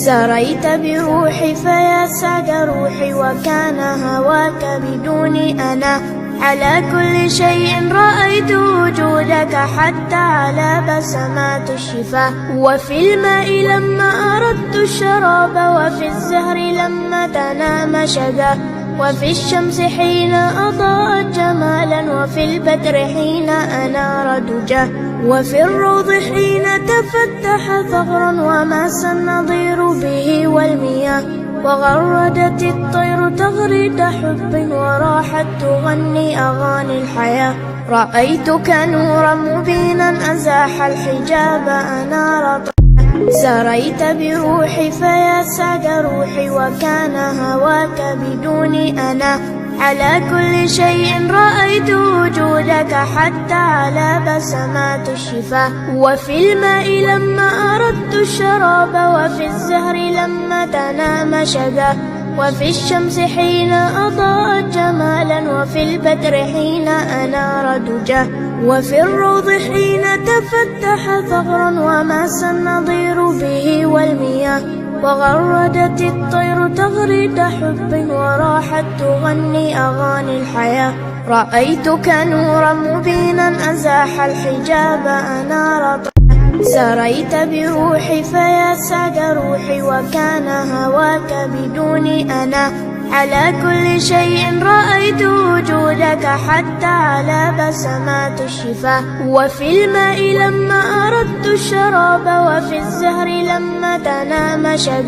سريت بروحي فيا سعد روحي، وكان هواك بدوني أنا. على كل شيء رأيت وجودك، حتى على بسمات الشفاه. وفي الماء لما أردت الشراب، وفي الزهر لما تنام شذاه. وفي الشمس حين أضاءت جمالا، وفي البدر حين أنار دجاه. وفي الروض حين تفتح ثغرا، وماس النظير به والمياه. وغردت الطير تغريد حب، وراحت تغني أغاني الحياة. رأيتك نورا مبينا أزاح الحجاب، أنار سريت بروحي فيا سعد روحي، وكان هواك بدوني أنا. على كل شيء رأيت وجودك، حتى على بسمات الشفاه. وفي الماء لما أردت الشراب، وفي الزهر لما تنام شذاه. وفي الشمس حين أضاءت جمالا، وفي البدر حين أنار دجاه. وفي الروض حين تفتح ثغرا، وماس النظير به والمياه. وغردت الطير تغريد حب، وراحت تغني أغاني الحياة. رأيتك نورا مبينا أزاح الحجاب، أنار سريت بروحي فيا سعد روحي، وكان هواك بدوني أنا. على كل شيء رأيت وجودك، حتى على بسمات الشفاه. وفي الماء لما أردت الشراب، وفي الزهر لما تنام شذاه.